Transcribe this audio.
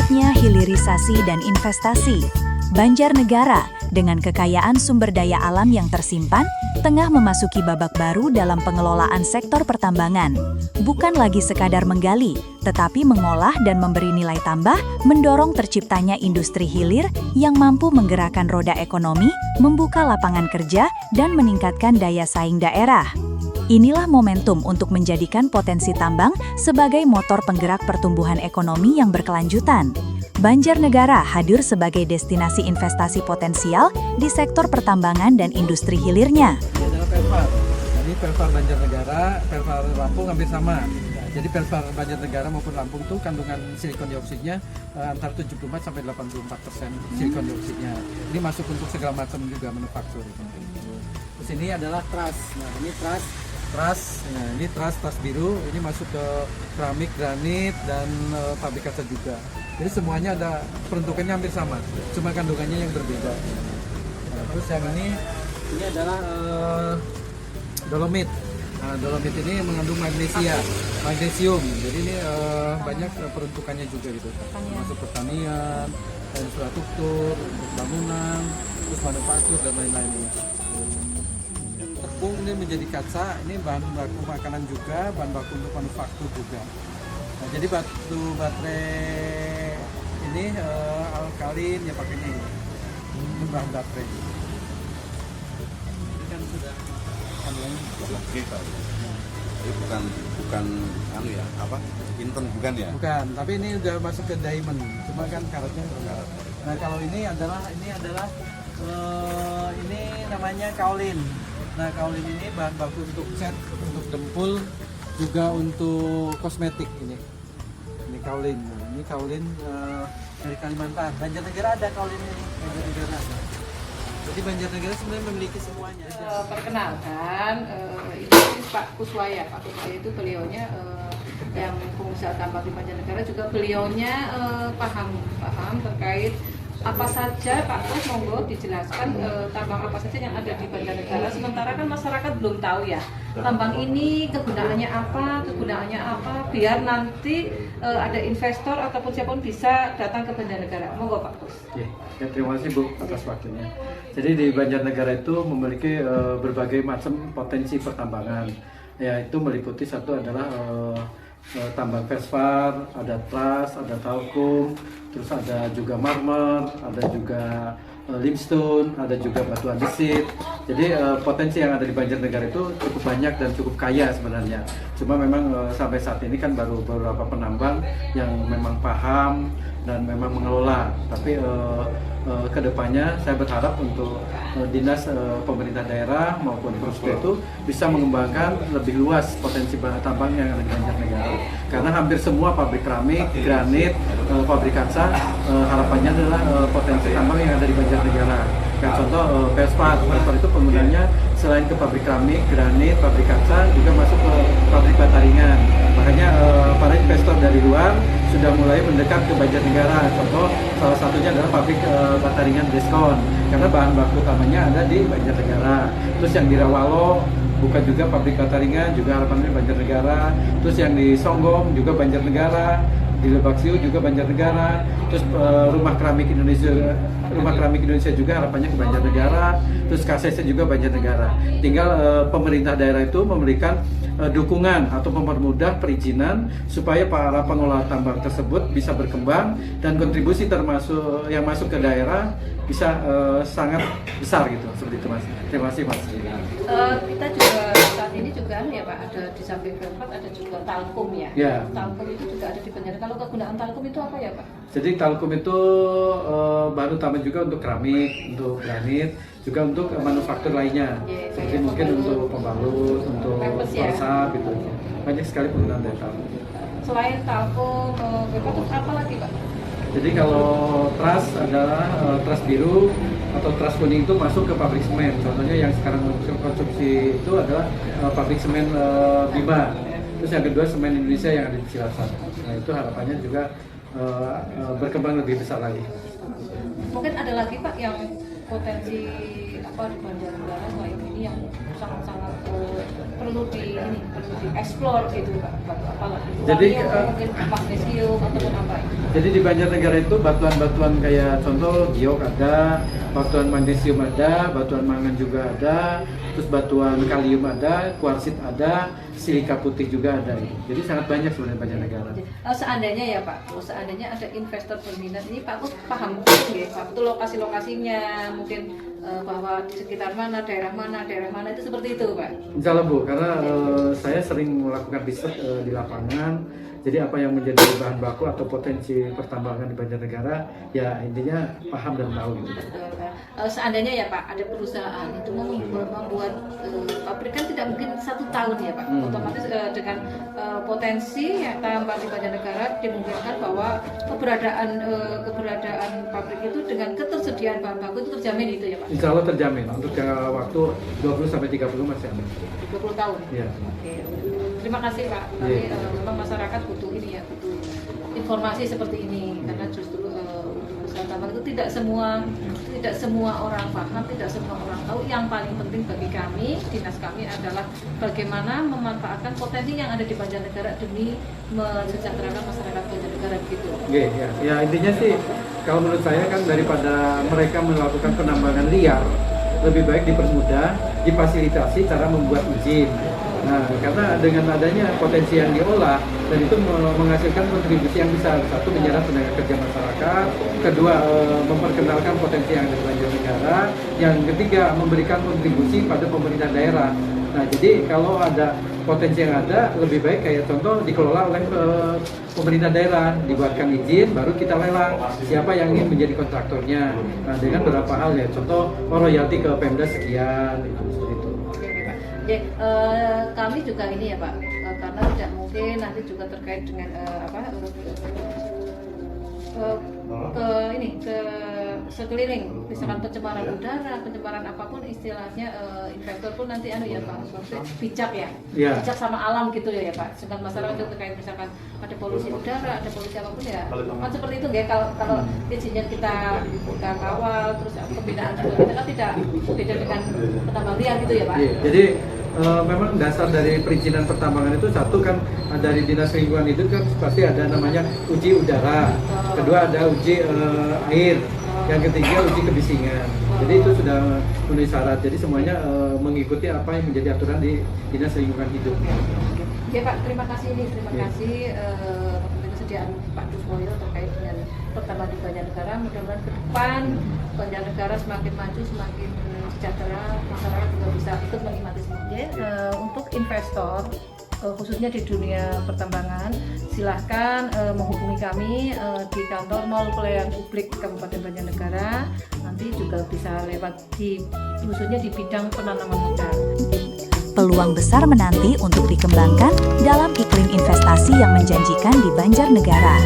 Saatnya hilirisasi dan investasi. Banjarnegara, dengan kekayaan sumber daya alam yang tersimpan, tengah memasuki babak baru dalam pengelolaan sektor pertambangan. Bukan lagi sekadar menggali, tetapi mengolah dan memberi nilai tambah, mendorong terciptanya industri hilir yang mampu menggerakkan roda ekonomi, membuka lapangan kerja, dan meningkatkan daya saing daerah. Inilah momentum untuk menjadikan potensi tambang sebagai motor penggerak pertumbuhan ekonomi yang berkelanjutan. Banjarnegara hadir sebagai destinasi investasi potensial di sektor pertambangan dan industri hilirnya. Ini adalah Pervar. Jadi Pervar Banjarnegara, Pervar Lampung hampir sama. Jadi Pervar Banjarnegara maupun Lampung itu kandungan silikon dioksidnya antara 74 sampai 84% silikon dioksidnya. Ini masuk untuk segala macam juga manufaktur. Terus ini adalah truss. Nah, ini truss. Nah, ini truss biru. Ini masuk ke keramik, granit, dan pabrik kaca juga. Jadi semuanya ada peruntukannya hampir sama, cuma kandungannya yang berbeda. Nah, terus yang ini adalah dolomit. Nah, dolomit ini mengandung magnesium. Jadi ini banyak peruntukannya juga gitu. Masuk pertanian, infrastruktur, untuk bangunan, terus manufaktur dan lain-lain. Tepung ini menjadi kaca, ini bahan baku makanan juga, bahan baku untuk manufaktur juga. Nah, jadi baterai ini alkalin ya pakainya ini bahan baterai. Ini kan sudah ini bukan anu ya, apa? Inten bukan ya? Bukan, tapi ini udah masuk ke diamond. Cuma kan karatnya enggak. Nah, kalau ini adalah ini namanya kaolin. Nah, kaolin ini bahan baku untuk cat, untuk dempul, juga untuk kosmetik ini. Ini kaolin. Nah, ini kaolin dari Kalimantan. Banjarnegara ada kaolin ini. Banjarnegara. Jadi Banjarnegara sebenarnya memiliki semuanya. Perkenalkan, ini Pak Kuswaya. Pak Kuswaya itu beliaunya yang pengusaha tambang di Banjarnegara, juga beliaunya paham terkait apa saja. Pak Kus, monggo dijelaskan tambang apa saja yang ada di Banjarnegara. Sementara kan masyarakat belum tahu ya, tambang ini kegunaannya apa, biar nanti ada investor ataupun siapapun bisa datang ke Banjarnegara. Monggo Pak Kus. Ya, terima kasih Bu atas waktunya. Jadi di Banjarnegara itu memiliki berbagai macam potensi pertambangan. Ya, itu meliputi satu adalah tambang fosfat, ada truss, ada talkum, terus ada juga marmer, ada juga limestone, ada juga batu andesit. Jadi potensi yang ada di Banjarnegara itu cukup banyak dan cukup kaya sebenarnya. Cuma memang sampai saat ini kan baru beberapa penambang yang memang paham dan memang mengelola. Tapi kedepannya saya berharap untuk dinas pemerintah daerah maupun Prosper itu bisa mengembangkan lebih luas potensi tambang yang ada di Banjarnegara. Karena hampir semua pabrik keramik, granit, pabrik kaca, harapannya adalah potensi tambang yang ada di Banjarnegara. Kayak contoh Perspat itu penggunanya selain ke pabrik keramik, granit, pabrik kaca, juga masuk ke pabrik bata ringan. Makanya para investor dari luar sudah mulai mendekat ke Banjarnegara. Contoh salah satunya adalah pabrik bata ringan Deskon, karena bahan baku utamanya ada di Banjarnegara. Terus yang di Rawalo buka juga pabrik bata ringan, juga harapannya Banjarnegara. Terus yang di Songgom juga Banjarnegara, di Lebak Siu juga Banjarnegara. Terus rumah keramik Indonesia juga harapannya ke Banjarnegara. Terus KCC juga Banjarnegara. Tinggal pemerintah daerah itu memberikan dukungan atau mempermudah perizinan supaya para pengelola tambang tersebut bisa berkembang dan kontribusi termasuk yang masuk ke daerah bisa sangat besar gitu. Seperti itu Mas. Terima kasih Mas. Kita juga saat ini juga ya Pak, ada di samping Pervat ada juga talkum ya. Ya. Talkum itu juga ada di Banjarnegara. Kalau kegunaan talkum itu apa ya Pak? Jadi talkum itu bahan utama juga untuk keramik, untuk granit, juga untuk manufaktur lainnya. Seperti mungkin untuk pembalut, untuk persap gitu. Banyak sekali penggunaan dari talkum. Selain talkum, Pervat apa lagi Pak? Jadi kalau truss adalah truss biru atau truss kuning itu masuk ke pabrik semen. Contohnya yang sekarang konsumsi itu adalah pabrik semen Bima. Terus yang kedua semen Indonesia yang ada di Cilacap. Nah itu harapannya juga berkembang lebih besar lagi. Mungkin ada lagi Pak yang potensi apa di Banjarnegara selain ini yang sangat-sangat perlu dieksplor gitu Pak, batu apa lagi? Jadi, Mungkin magnesium ataupun apa itu? Jadi di Banjarnegara itu batuan-batuan kayak contoh giok ada, batuan magnesium ada, batuan mangan juga ada, terus batuan kalium ada, kuarsit ada, silika putih juga ada. Jadi sangat banyak sebenarnya Banjarnegara. Seandainya ya Pak, kalau seandainya ada investor berminat ini Pak Kus paham ya Pak, itu lokasi-lokasinya mungkin bahwa di sekitar mana, daerah mana itu seperti itu Pak. Insya Allah Bu, karena saya sering melakukan riset di lapangan. Jadi apa yang menjadi bahan baku atau potensi pertambangan di Banjarnegara, ya intinya paham dan tahu gitu. Betul, Pak. Seandainya ya Pak, ada perusahaan itu membuat pabrik kan tidak mungkin 1 tahun ya Pak. Otomatis dengan potensi yang tambah di Banjarnegara dimungkinkan bahwa keberadaan pabrik itu dengan ketersediaan bahan baku itu terjamin itu ya Pak. Insya Allah terjamin untuk jangka waktu 20-30 masih aman. 20 tahun. Ya. Oke. Terima kasih Pak. Tapi memang masyarakat butuh ini ya, butuh informasi seperti ini karena justru usaha tambang itu tidak semua orang paham, tidak semua orang tahu. Yang paling penting bagi kami, dinas kami adalah bagaimana memanfaatkan potensi yang ada di Banjarnegara demi mensejahterakan masyarakat Banjarnegara begitu. Oke, ya intinya sih kalau menurut saya kan daripada mereka melakukan penambangan liar, lebih baik dipermudah, difasilitasi cara membuat izin. Nah, karena dengan adanya potensi yang diolah dan itu menghasilkan kontribusi yang besar. Satu, menyerap tenaga kerja masyarakat. Kedua, memperkenalkan potensi yang ada di Banjarnegara. Yang ketiga, memberikan kontribusi pada pemerintah daerah. Nah, jadi kalau ada potensi yang ada, lebih baik kayak contoh dikelola oleh pemerintah daerah, dibuatkan izin, baru kita lelang siapa yang ingin menjadi kontraktornya. Nah, dengan beberapa hal ya, contoh royalti ke Pemda sekian, itu seperti itu. Ya, kami juga ini ya Pak, karena tidak mungkin nanti juga terkait dengan ke sekeliling, misalkan pencemaran udara, pencemaran apapun istilahnya, investor pun nanti ya Pak, maksudnya bijak ya, bijak sama alam gitu ya Pak. Sedangkan masyarakat itu terkait misalkan ada polusi udara, ada polusi apapun ya, kan seperti itu ya. Kalau izinnya kita kawal, terus pembinaan juga kita kan tidak beda dengan penambang liar gitu ya Pak. Jadi memang dasar dari perizinan pertambangan itu satu kan dari Dinas Lingkungan Hidup kan pasti ada namanya uji udara, kedua ada uji air, yang ketiga uji kebisingan. Jadi itu sudah memenuhi syarat. Jadi semuanya mengikuti apa yang menjadi aturan di Dinas Lingkungan Hidup. Ya Pak, terima kasih kasih kesediaan Pak Kuswoyo terkait dengan pertambangan di Banjarnegara. Mudah-mudahan ke depan Banjarnegara semakin maju, semakin sejahtera, masyarakat juga bisa ikut menikmati semua. Untuk investor khususnya di dunia pertambangan, silahkan menghubungi kami di kantor Mall Pelayanan Publik Kabupaten Banjarnegara. Nanti juga bisa lewat khususnya di bidang penanaman modal. Peluang besar menanti untuk dikembangkan dalam iklim investasi yang menjanjikan di Banjarnegara.